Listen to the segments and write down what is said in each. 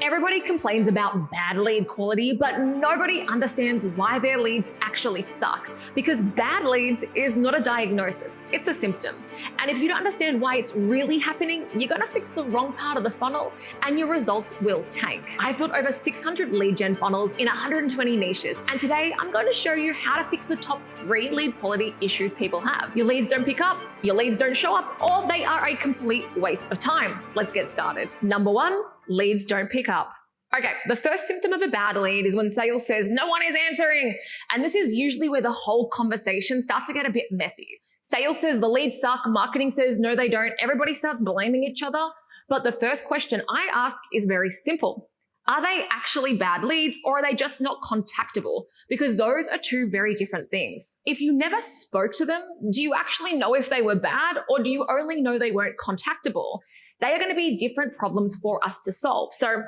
Everybody complains about bad lead quality, but nobody understands why their leads actually suck. Because bad leads is not a diagnosis, it's a symptom. And if you don't understand why it's really happening, you're gonna fix the wrong part of the funnel and your results will tank. I've built over 600 lead gen funnels in 120 niches. And today I'm going to show you how to fix the top 3 lead quality issues people have. Your leads don't pick up, your leads don't show up, or they are a complete waste of time. Let's get started. Number 1, leads don't pick up. Okay, the first symptom of a bad lead is when sales says no one is answering. And this is usually where the whole conversation starts to get a bit messy. Sales says the leads suck, marketing says no they don't, everybody starts blaming each other. But the first question I ask is very simple. Are they actually bad leads or are they just not contactable? Because those are 2 very different things. If you never spoke to them, do you actually know if they were bad or do you only know they weren't contactable? They are going to be different problems for us to solve. So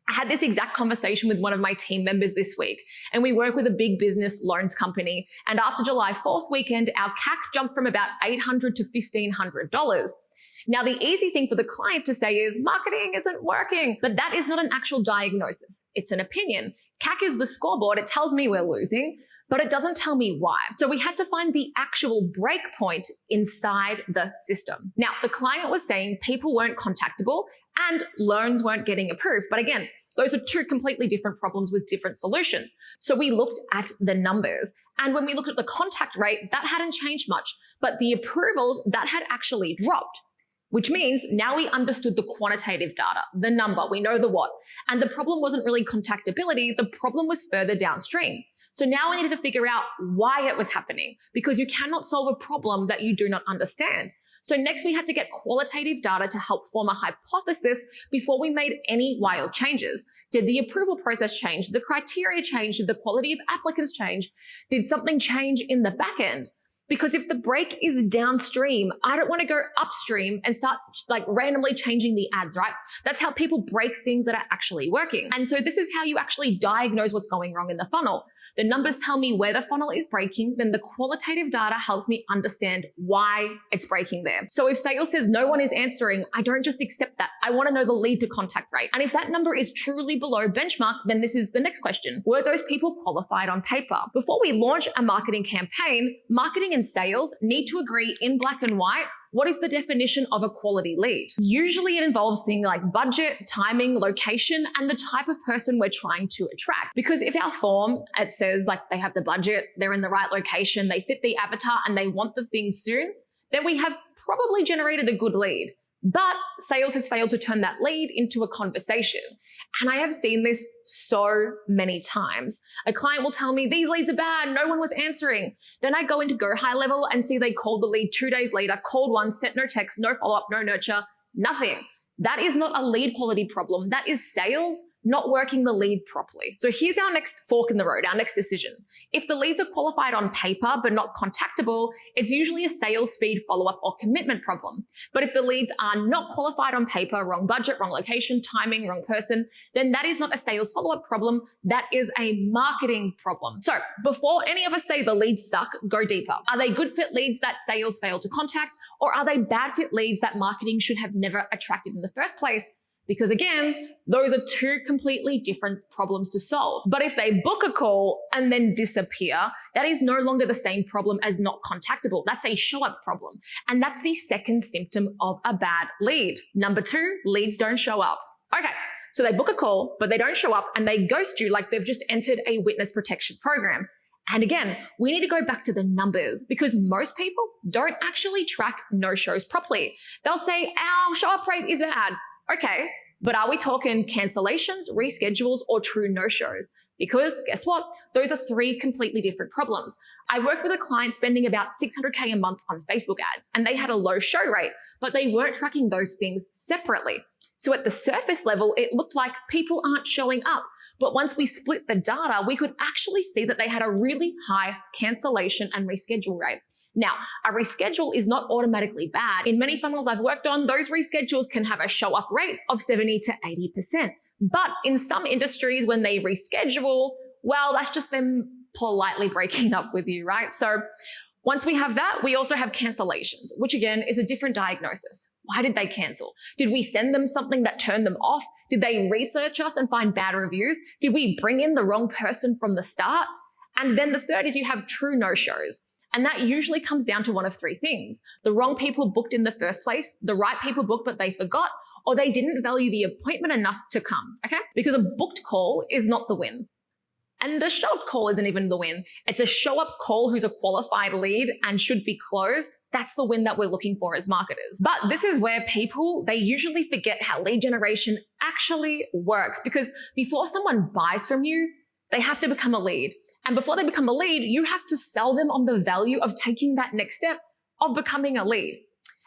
I had this exact conversation with one of my team members this week, and we work with a big business loans company. And after July 4th weekend, our CAC jumped from about $800 to $1,500. Now, the easy thing for the client to say is marketing isn't working, but that is not an actual diagnosis. It's an opinion. CAC is the scoreboard. It tells me we're losing, but it doesn't tell me why. So we had to find the actual break point inside the system. Now, the client was saying people weren't contactable and loans weren't getting approved. But again, those are 2 completely different problems with different solutions. So we looked at the numbers. And when we looked at the contact rate, that hadn't changed much, but the approvals, that had actually dropped. Which means now we understood the quantitative data, the number, we know the what. And the problem wasn't really contactability, the problem was further downstream. So now we needed to figure out why it was happening, because you cannot solve a problem that you do not understand. So next we had to get qualitative data to help form a hypothesis before we made any wild changes. Did the approval process change? Did the criteria change? Did the quality of applicants change? Did something change in the back end? Because if the break is downstream, I don't want to go upstream and start randomly changing the ads, right? That's how people break things that are actually working. And so this is how you actually diagnose what's going wrong in the funnel. The numbers tell me where the funnel is breaking, then the qualitative data helps me understand why it's breaking there. So if sales says no one is answering, I don't just accept that. I want to know the lead to contact rate. And if that number is truly below benchmark, then this is the next question. Were those people qualified on paper? Before we launch a marketing campaign, marketing and sales need to agree in black and white what is the definition of a quality lead. Usually it involves things like budget, timing, location, and the type of person we're trying to attract. Because if our form, it says they have the budget, they're in the right location, they fit the avatar, and they want the thing soon, then we have probably generated a good lead. But sales has failed to turn that lead into a conversation. And I have seen this so many times. A client will tell me, these leads are bad, no one was answering. Then I go into Go High Level and see they called the lead 2 days later, called once, sent no text, no follow-up, no nurture, nothing. That is not a lead quality problem. That is sales not working the lead properly. So here's our next fork in the road, our next decision. If the leads are qualified on paper but not contactable, it's usually a sales speed, follow-up, or commitment problem. But if the leads are not qualified on paper, wrong budget, wrong location, timing, wrong person, then that is not a sales follow-up problem. That is a marketing problem. So before any of us say the leads suck, go deeper. Are they good fit leads that sales failed to contact, or are they bad fit leads that marketing should have never attracted in the first place? Because again, those are 2 completely different problems to solve. But if they book a call and then disappear, that is no longer the same problem as not contactable. That's a show-up problem. And that's the second symptom of a bad lead. Number 2, leads don't show up. Okay, so they book a call, but they don't show up and they ghost you like they've just entered a witness protection program. And again, we need to go back to the numbers because most people don't actually track no-shows properly. They'll say, our show-up rate is bad. Okay, but are we talking cancellations, reschedules, or true no-shows? Because guess what? Those are 3 completely different problems. I worked with a client spending about $600K a month on Facebook ads, and they had a low show rate, but they weren't tracking those things separately. So at the surface level, it looked like people aren't showing up. But once we split the data, we could actually see that they had a really high cancellation and reschedule rate. Now, a reschedule is not automatically bad. In many funnels I've worked on, those reschedules can have a show-up rate of 70 to 80%. But in some industries, when they reschedule, well, that's just them politely breaking up with you, right? So once we have that, we also have cancellations, which again is a different diagnosis. Why did they cancel? Did we send them something that turned them off? Did they research us and find bad reviews? Did we bring in the wrong person from the start? And then the third is you have true no-shows. And that usually comes down to one of three things. The wrong people booked in the first place, the right people booked but they forgot, or they didn't value the appointment enough to come, okay? Because a booked call is not the win. And the show-up call isn't even the win. It's a show-up call who's a qualified lead and should be closed. That's the win that we're looking for as marketers. But this is where people, they usually forget how lead generation actually works, because before someone buys from you, they have to become a lead. And before they become a lead, you have to sell them on the value of taking that next step of becoming a lead.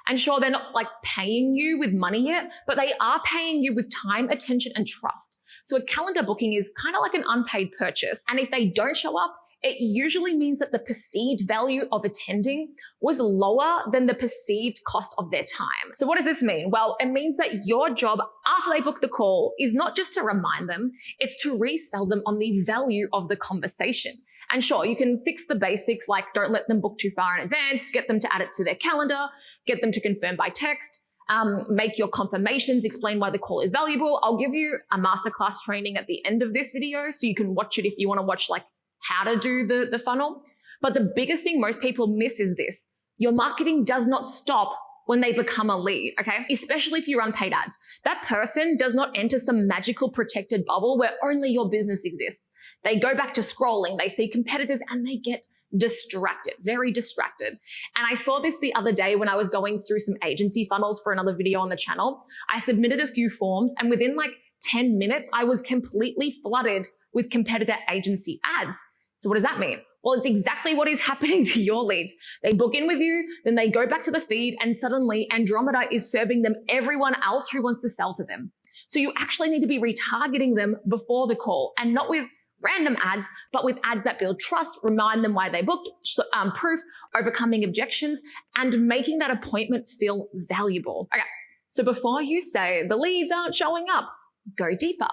And sure, they're not like paying you with money yet, but they are paying you with time, attention, and trust. So a calendar booking is kind of like an unpaid purchase. And if they don't show up, it usually means that the perceived value of attending was lower than the perceived cost of their time. So what does this mean? Well, it means that your job after they book the call is not just to remind them, it's to resell them on the value of the conversation. And sure, you can fix the basics like don't let them book too far in advance, get them to add it to their calendar, get them to confirm by text, make your confirmations, explain why the call is valuable. I'll give you a masterclass training at the end of this video so you can watch it if you want to watch like how to do the funnel. But the bigger thing most people miss is this. Your marketing does not stop when they become a lead, okay? Especially if you run paid ads. That person does not enter some magical protected bubble where only your business exists. They go back to scrolling, they see competitors, and they get distracted, very distracted. And I saw this the other day when I was going through some agency funnels for another video on the channel. I submitted a few forms, and within like 10 minutes, I was completely flooded with competitor agency ads. So what does that mean? Well, it's exactly what is happening to your leads. They book in with you, then they go back to the feed, and suddenly Andromeda is serving them everyone else who wants to sell to them. So you actually need to be retargeting them before the call, and not with random ads, but with ads that build trust, remind them why they booked, proof, overcoming objections, and making that appointment feel valuable. Okay, so before you say the leads aren't showing up, go deeper.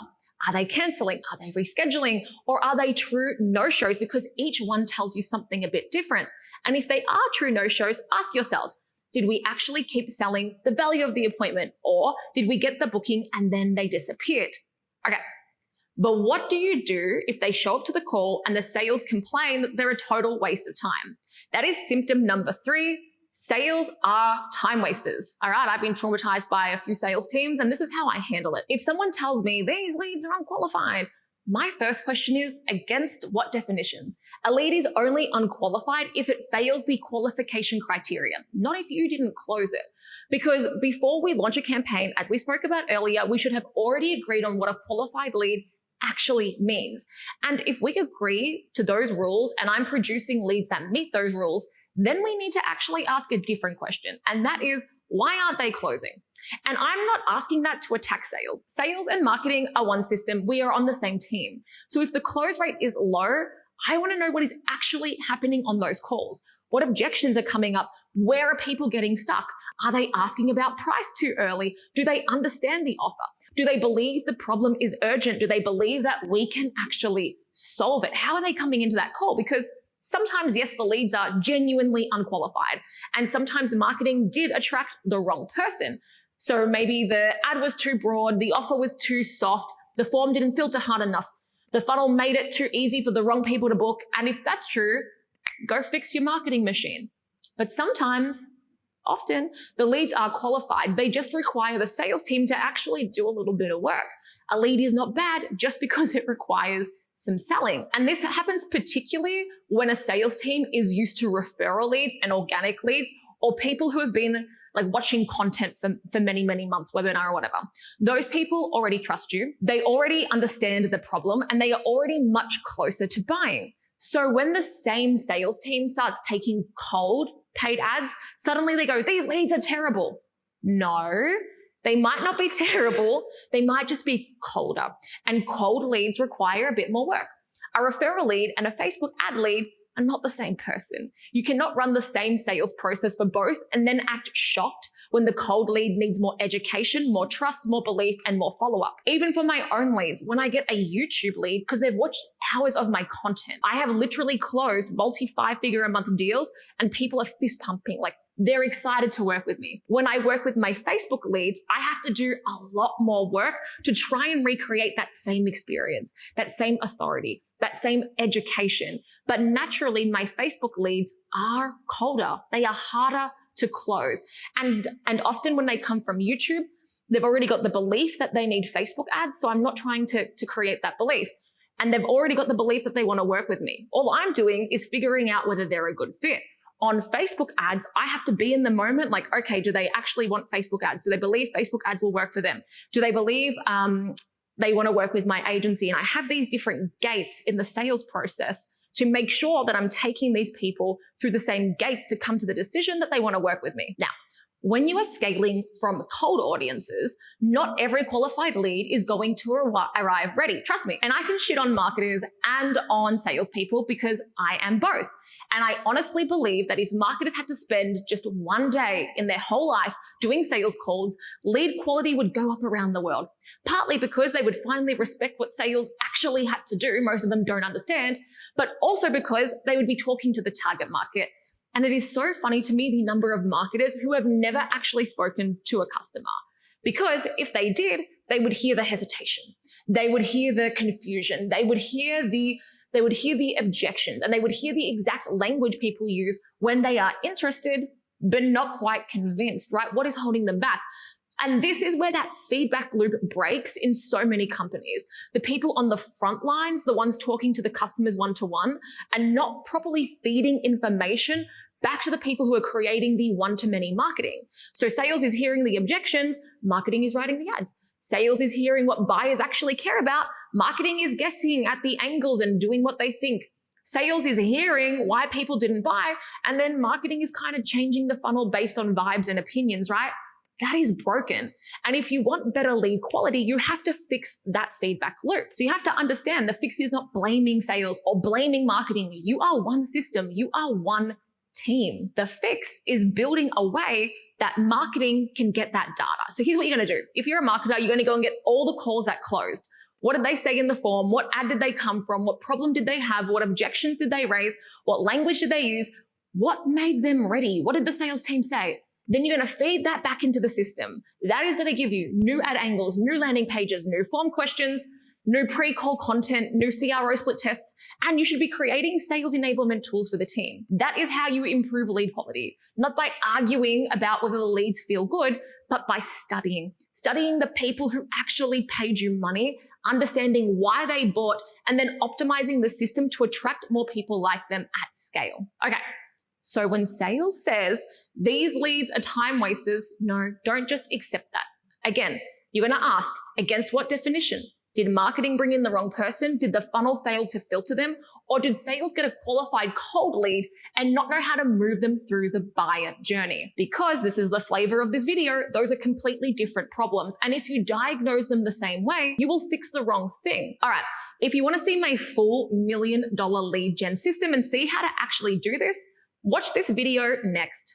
Are they canceling? Are they rescheduling? Or are they true no-shows? Because each one tells you something a bit different. And if they are true no-shows, ask yourself, did we actually keep selling the value of the appointment? Or did we get the booking and then they disappeared? Okay. But what do you do if they show up to the call and the sales complain that they're a total waste of time? That is symptom number 3. Sales are time wasters. All right, I've been traumatized by a few sales teams, and this is how I handle it. If someone tells me these leads are unqualified, my first question is, against what definition? A lead is only unqualified if it fails the qualification criteria, not if you didn't close it. Because before we launch a campaign, as we spoke about earlier, we should have already agreed on what a qualified lead actually means. And if we agree to those rules and I'm producing leads that meet those rules, then we need to actually ask a different question. And that is, why aren't they closing? And I'm not asking that to attack sales. Sales and marketing are one system. We are on the same team. So if the close rate is low, I want to know what is actually happening on those calls. What objections are coming up? Where are people getting stuck? Are they asking about price too early? Do they understand the offer? Do they believe the problem is urgent? Do they believe that we can actually solve it? How are they coming into that call? Because sometimes, yes, the leads are genuinely unqualified, and sometimes marketing did attract the wrong person. So maybe the ad was too broad, the offer was too soft, the form didn't filter hard enough, the funnel made it too easy for the wrong people to book. And if that's true, go fix your marketing machine. But sometimes, often, the leads are qualified. They just require the sales team to actually do a little bit of work. A lead is not bad just because it requires some selling. And this happens particularly when a sales team is used to referral leads and organic leads, or people who have been like watching content for many, many months, webinar or whatever. Those people already trust you. They already understand the problem, and they are already much closer to buying. So when the same sales team starts taking cold paid ads, suddenly they go, these leads are terrible. No, they might not be terrible. They might just be colder. And cold leads require a bit more work. A referral lead and a Facebook ad lead are not the same person. You cannot run the same sales process for both and then act shocked when the cold lead needs more education, more trust, more belief, and more follow-up. Even for my own leads, when I get a YouTube lead because they've watched hours of my content, I have literally closed multi-5-figure a month deals and people are fist pumping like, they're excited to work with me. When I work with my Facebook leads, I have to do a lot more work to try and recreate that same experience, that same authority, that same education. But naturally, my Facebook leads are colder. They are harder to close. And often when they come from YouTube, they've already got the belief that they need Facebook ads. So I'm not trying to create that belief. And they've already got the belief that they want to work with me. All I'm doing is figuring out whether they're a good fit. On Facebook ads, I have to be in the moment like, okay, do they actually want Facebook ads? Do they believe Facebook ads will work for them? Do they believe they want to work with my agency? And I have these different gates in the sales process to make sure that I'm taking these people through the same gates to come to the decision that they want to work with me. Now, when you are scaling from cold audiences, not every qualified lead is going to arrive ready. Trust me. And I can shit on marketers and on salespeople because I am both. And I honestly believe that if marketers had to spend just one day in their whole life doing sales calls, lead quality would go up around the world. Partly because they would finally respect what sales actually had to do. Most of them don't understand, but also because they would be talking to the target market. And it is so funny to me, the number of marketers who have never actually spoken to a customer. Because if they did, they would hear the hesitation. They would hear the confusion. They would hear the objections, and they would hear the exact language people use when they are interested, but not quite convinced, right? What is holding them back? And this is where that feedback loop breaks in so many companies. The people on the front lines, the ones talking to the customers one-to-one, and not properly feeding information back to the people who are creating the one-to-many marketing. So sales is hearing the objections, marketing is writing the ads. Sales is hearing what buyers actually care about, marketing is guessing at the angles and doing what they think. Sales is hearing why people didn't buy, and then marketing is kind of changing the funnel based on vibes and opinions, right? That is broken. And if you want better lead quality, you have to fix that feedback loop. So you have to understand the fix is not blaming sales or blaming marketing. You are one system. You are one team. The fix is building a way that marketing can get that data. So here's what you're going to do. If you're a marketer, you're going to go and get all the calls that closed. What did they say in the form? What ad did they come from? What problem did they have? What objections did they raise? What language did they use? What made them ready? What did the sales team say? Then you're going to feed that back into the system. That is going to give you new ad angles, new landing pages, new form questions, new pre-call content, new CRO split tests, and you should be creating sales enablement tools for the team. That is how you improve lead quality, not by arguing about whether the leads feel good, but by studying the people who actually paid you money, understanding why they bought, and then optimizing the system to attract more people like them at scale. Okay. So when sales says these leads are time wasters, no, don't just accept that. Again, you're going to ask, against what definition? Did marketing bring in the wrong person? Did the funnel fail to filter them? Or did sales get a qualified cold lead and not know how to move them through the buyer journey? Because this is the flavor of this video, those are completely different problems. And if you diagnose them the same way, you will fix the wrong thing. All right, if you want to see my full $1 million lead gen system and see how to actually do this, watch this video next.